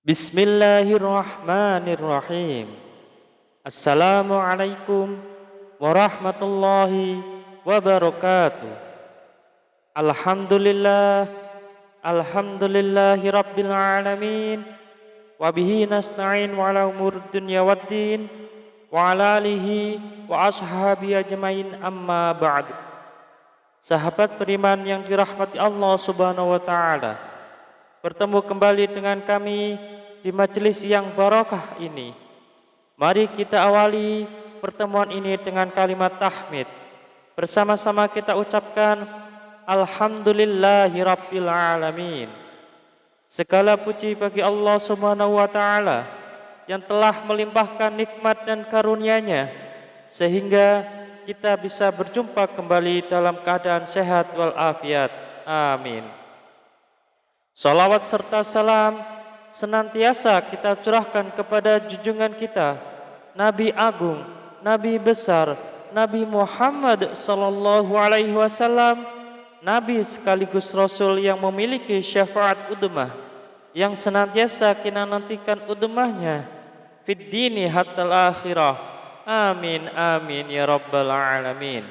Bismillahirrahmanirrahim. Assalamualaikum warahmatullahi wabarakatuh. Alhamdulillah, alhamdulillahi rabbil alamin. Wabihi nasta'in wa ala umur dunya waddin. Wa ala alihi wa ashabi ajmain, amma ba'd. Sahabat beriman yang dirahmati Allah subhanahu wa ta'ala, bertemu kembali dengan kami di majelis yang barokah ini. Mari kita awali pertemuan ini dengan kalimat tahmid. Bersama-sama kita ucapkan Alhamdulillahi Rabbil Alamin. Segala puji bagi Allah subhanahu wa ta'ala yang telah melimpahkan nikmat dan karunia-Nya sehingga kita bisa berjumpa kembali dalam keadaan sehat walafiat. Amin. Salawat serta salam senantiasa kita curahkan kepada junjungan kita, Nabi Agung, Nabi besar, Nabi Muhammad sallallahu alaihi wasallam, Nabi sekaligus Rasul yang memiliki syafaat udmah, yang senantiasa kita nantikan udmahnya fid dini hatta akhirah. Amin amin ya rabbal alamin.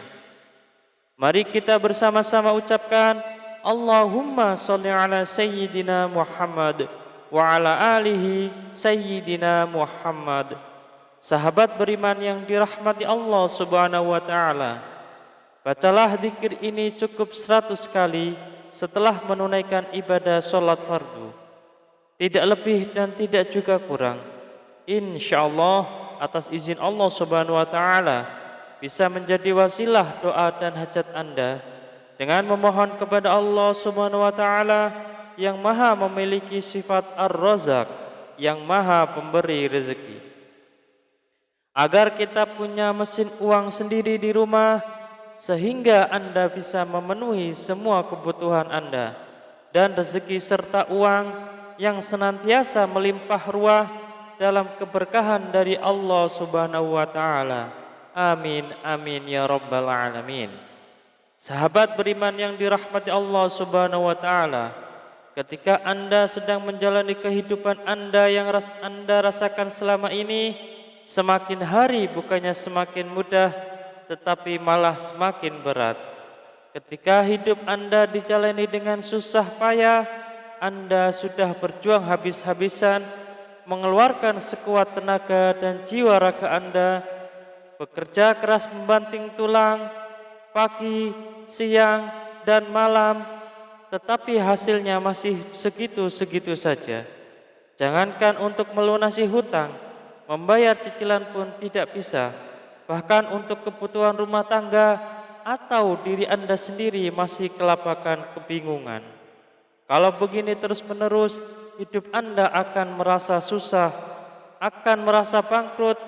Mari kita bersama-sama ucapkan Allahumma sholli ala sayyidina Muhammad wa ala alihi sayyidina Muhammad. Sahabat beriman yang dirahmati Allah subhanahu wa ta'ala, bacalah zikir ini cukup 100 kali setelah menunaikan ibadah sholat fardu. Tidak lebih dan tidak juga kurang. InsyaAllah atas izin Allah subhanahu wa ta'ala bisa menjadi wasilah doa dan hajat Anda dengan memohon kepada Allah subhanahu wa ta'ala yang maha memiliki sifat Ar-Razak, yang maha pemberi rezeki, agar kita punya mesin uang sendiri di rumah sehingga Anda bisa memenuhi semua kebutuhan Anda, dan rezeki serta uang yang senantiasa melimpah ruah dalam keberkahan dari Allah subhanahu wa ta'ala. Amin amin ya rabbal alamin. Sahabat beriman yang dirahmati Allah subhanahu wa ta'ala, ketika Anda sedang menjalani kehidupan Anda yang Anda rasakan selama ini, semakin hari bukannya semakin mudah, tetapi malah semakin berat. Ketika hidup Anda dijalani dengan susah payah, Anda sudah berjuang habis-habisan, mengeluarkan sekuat tenaga dan jiwa raga Anda, bekerja keras membanting tulang, pagi, siang, dan malam, tetapi hasilnya masih segitu-segitu saja. Jangankan untuk melunasi hutang, membayar cicilan pun tidak bisa. Bahkan untuk kebutuhan rumah tangga atau diri Anda sendiri masih kelabakan kebingungan. Kalau begini terus-menerus, hidup Anda akan merasa susah, akan merasa bangkrut,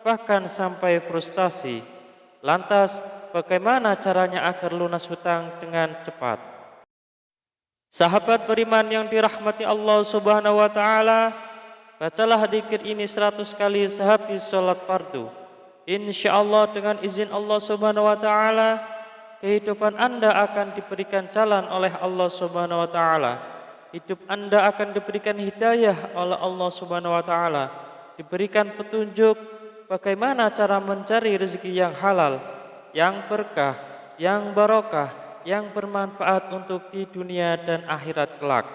bahkan sampai frustasi. Lantas, bagaimana caranya agar lunas hutang dengan cepat? Sahabat beriman yang dirahmati Allah subhanahu wa ta'ala, bacalah zikir ini 100 kali sehabis sholat fardu. InsyaAllah dengan izin Allah subhanahu wa ta'ala, kehidupan Anda akan diberikan jalan oleh Allah subhanahu wa ta'ala. Hidup Anda akan diberikan hidayah oleh Allah subhanahu wa ta'ala, diberikan petunjuk bagaimana cara mencari rezeki yang halal, yang berkah, yang barokah, yang bermanfaat untuk di dunia dan akhirat kelak,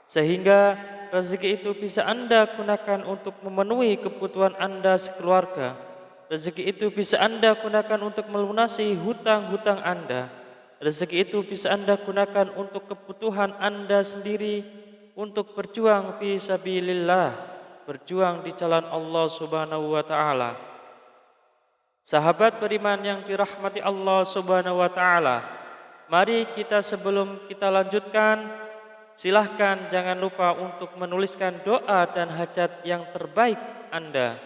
sehingga rezeki itu bisa Anda gunakan untuk memenuhi kebutuhan Anda sekeluarga. Rezeki itu bisa Anda gunakan untuk melunasi hutang-hutang Anda. Rezeki itu bisa Anda gunakan untuk kebutuhan Anda sendiri, untuk berjuang fi sabilillah, berjuang di jalan Allah subhanahu wa ta'ala. Sahabat beriman yang dirahmati Allah subhanahu wa ta'ala, mari kita sebelum kita lanjutkan, silahkan jangan lupa untuk menuliskan doa dan hajat yang terbaik Anda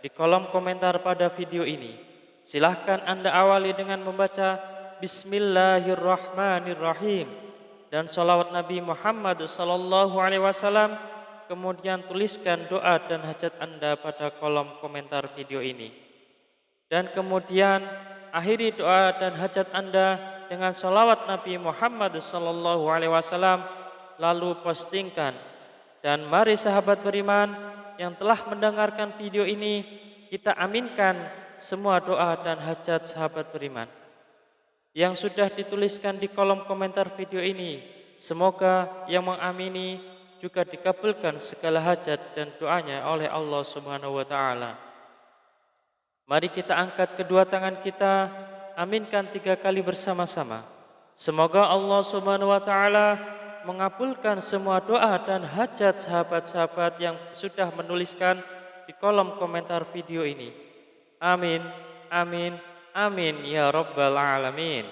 di kolom komentar pada video ini. Silahkan Anda awali dengan membaca Bismillahirrahmanirrahim dan sholawat Nabi Muhammad sallallahu alaihi wasallam. Kemudian tuliskan doa dan hajat Anda pada kolom komentar video ini. Dan kemudian akhiri doa dan hajat Anda dengan sholawat Nabi Muhammad sallallahu alaihi wasallam, lalu postingkan Dan mari sahabat beriman yang telah mendengarkan video ini, kita aminkan semua doa dan hajat sahabat beriman yang sudah dituliskan di kolom komentar video ini. Semoga yang mengamini juga dikabulkan segala hajat dan doanya oleh Allah Subhanahu wa taala. Mari kita angkat kedua tangan kita, aminkan 3 kali bersama-sama. Semoga Allah Subhanahu wa taala mengabulkan semua doa dan hajat sahabat-sahabat yang sudah menuliskan di kolom komentar video ini. Amin, amin, amin ya rabbal alamin.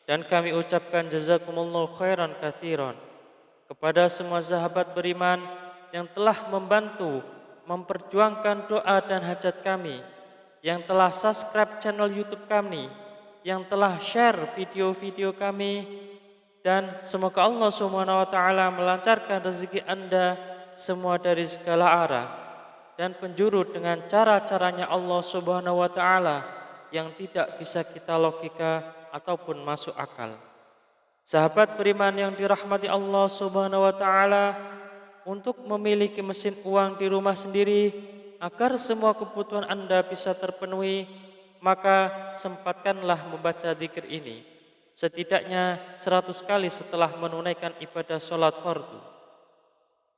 Dan kami ucapkan jazakumullahu khairan katsiran kepada semua sahabat beriman yang telah membantu memperjuangkan doa dan hajat kami, yang telah subscribe channel YouTube kami, yang telah share video-video kami, dan semoga Allah Subhanahu wa taala melancarkan rezeki Anda semua dari segala arah dan penjuru dengan cara-caranya Allah Subhanahu wa taala yang tidak bisa kita logika ataupun masuk akal. Sahabat beriman yang dirahmati Allah Subhanahu wa taala, untuk memiliki mesin uang di rumah sendiri agar semua kebutuhan Anda bisa terpenuhi, maka sempatkanlah membaca zikir ini setidaknya 100 kali setelah menunaikan ibadah sholat fardu.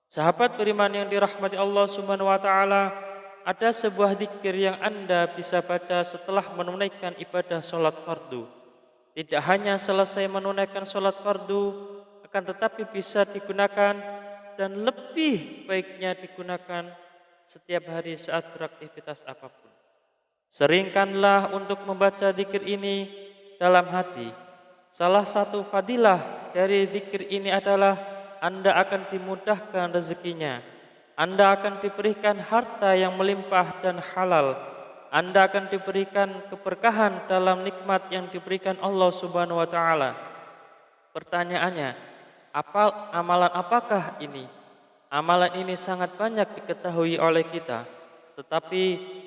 Sahabat beriman yang dirahmati Allah Subhanahu wa taala, ada sebuah zikir yang Anda bisa baca setelah menunaikan ibadah sholat fardu. Tidak hanya selesai menunaikan sholat fardu, akan tetapi bisa digunakan dan lebih baiknya digunakan setiap hari saat beraktivitas apapun. Seringkanlah untuk membaca zikir ini dalam hati. Salah satu fadilah dari zikir ini adalah Anda akan dimudahkan rezekinya. Anda akan diberikan harta yang melimpah dan halal. Anda akan diberikan keberkahan dalam nikmat yang diberikan Allah Subhanahu wa taala. Pertanyaannya, amalan apakah ini? Amalan ini sangat banyak diketahui oleh kita, tetapi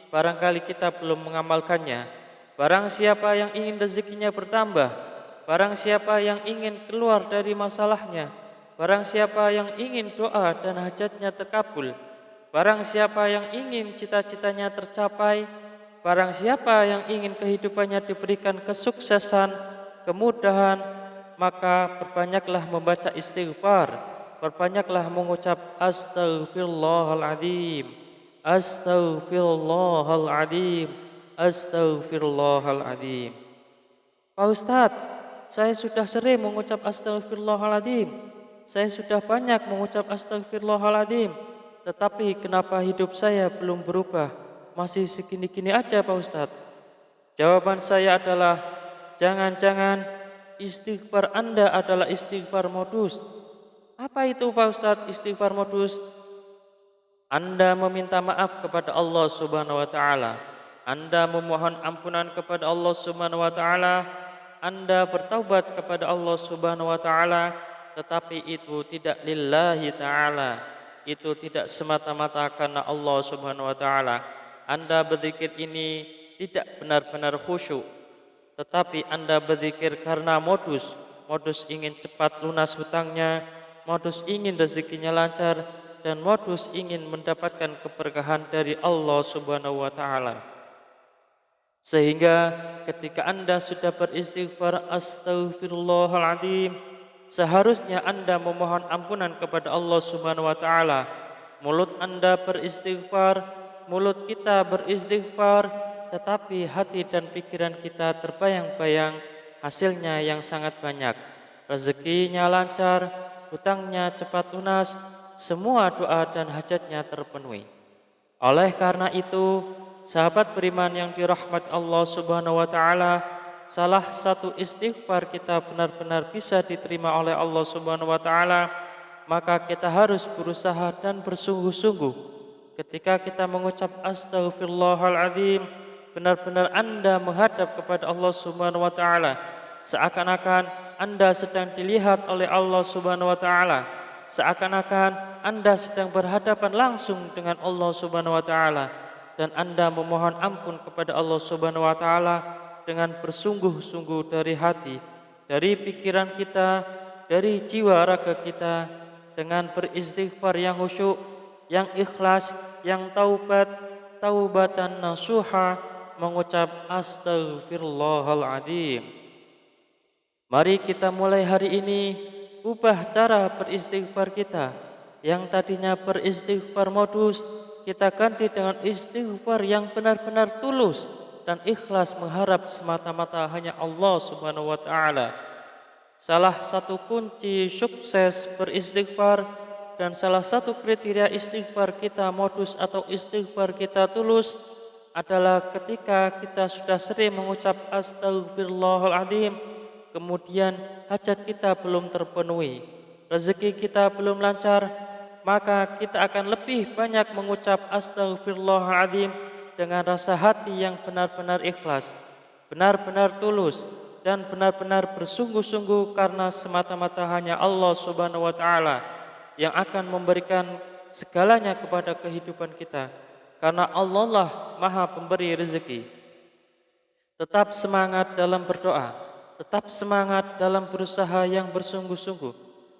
barangkali kita belum mengamalkannya. Barang siapa yang ingin rezekinya bertambah, barang siapa yang ingin keluar dari masalahnya, barang siapa yang ingin doa dan hajatnya terkabul, barang siapa yang ingin cita-citanya tercapai, barang siapa yang ingin kehidupannya diberikan kesuksesan, kemudahan, maka perbanyaklah membaca istighfar, perbanyaklah mengucap astaghfirullahaladzim, astaghfirullahaladzim, astaghfirullahaladzim. Pak Ustadz, saya sudah sering mengucap astaghfirullahaladzim, saya sudah banyak mengucap astaghfirullahaladzim, tetapi kenapa hidup saya belum berubah? Masih segini-gini aja Pak Ustadz. Jawaban saya adalah, jangan-jangan istighfar Anda adalah istighfar modus. Apa itu Pak Ustadz istighfar modus? Anda meminta maaf kepada Allah Subhanahu wa taala, Anda memohon ampunan kepada Allah Subhanahu wa taala, Anda bertaubat kepada Allah Subhanahu wa taala, tetapi itu tidak lillahi taala, itu tidak semata-mata karena Allah Subhanahu wa taala. Anda berzikir ini tidak benar-benar khusyuk, tetapi Anda berzikir karena modus ingin cepat lunas hutangnya, modus ingin rezekinya lancar, dan modus ingin mendapatkan keberkahan dari Allah Subhanahu wa taala. Sehingga ketika Anda sudah beristighfar astaghfirullahaladzim, seharusnya Anda memohon ampunan kepada Allah Subhanahu wa taala. Mulut Anda beristighfar, mulut kita beristighfar, tetapi hati dan pikiran kita terbayang-bayang hasilnya yang sangat banyak. Rezekinya lancar, hutangnya cepat lunas, semua doa dan hajatnya terpenuhi. Oleh karena itu, sahabat beriman yang dirahmati Allah Subhanahu wa taala, salah satu istighfar kita benar-benar bisa diterima oleh Allah Subhanahu wa taala, maka kita harus berusaha dan bersungguh-sungguh. Ketika kita mengucap astaghfirullahaladzim, benar-benar Anda menghadap kepada Allah Subhanahu wa taala, seakan-akan Anda sedang dilihat oleh Allah Subhanahu wa taala, seakan-akan Anda sedang berhadapan langsung dengan Allah Subhanahu wa taala, dan Anda memohon ampun kepada Allah Subhanahu wa taala dengan bersungguh-sungguh dari hati, dari pikiran kita, dari jiwa raga kita, dengan beristighfar yang khusyuk, yang ikhlas, yang taubatan nasuha, mengucap astaghfirullahaladzim. Mari kita mulai hari ini ubah cara beristighfar kita. Yang tadinya beristighfar modus, kita ganti dengan istighfar yang benar-benar tulus dan ikhlas mengharap semata-mata hanya Allah Subhanahu wa taala. Salah satu kunci sukses beristighfar dan salah satu kriteria istighfar kita modus atau istighfar kita tulus adalah ketika kita sudah sering mengucap astaghfirullahaladzim, kemudian hajat kita belum terpenuhi, rezeki kita belum lancar, maka kita akan lebih banyak mengucap astaghfirullahaladzim dengan rasa hati yang benar-benar ikhlas, benar-benar tulus, dan benar-benar bersungguh-sungguh karena semata-mata hanya Allah Subhanahu wa taala yang akan memberikan segalanya kepada kehidupan kita, karena Allah lah Maha Pemberi rezeki. Tetap semangat dalam berdoa, tetap semangat dalam berusaha yang bersungguh-sungguh.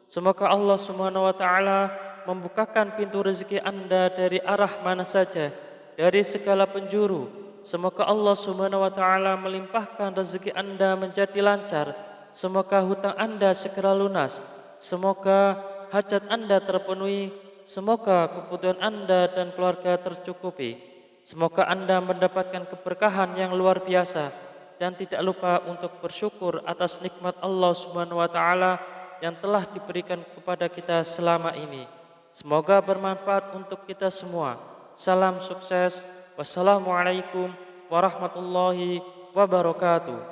Semoga Allah Subhanahu wa taala membukakan pintu rezeki Anda dari arah mana saja, dari segala penjuru. Semoga Allah Subhanahu wa taala melimpahkan rezeki Anda menjadi lancar. Semoga hutang Anda segera lunas. Semoga hajat Anda terpenuhi. Semoga kebutuhan Anda dan keluarga tercukupi. Semoga Anda mendapatkan keberkahan yang luar biasa dan tidak lupa untuk bersyukur atas nikmat Allah Subhanahu wa taala yang telah diberikan kepada kita selama ini. Semoga bermanfaat untuk kita semua. Salam sukses. Wassalamualaikum warahmatullahi wabarakatuh.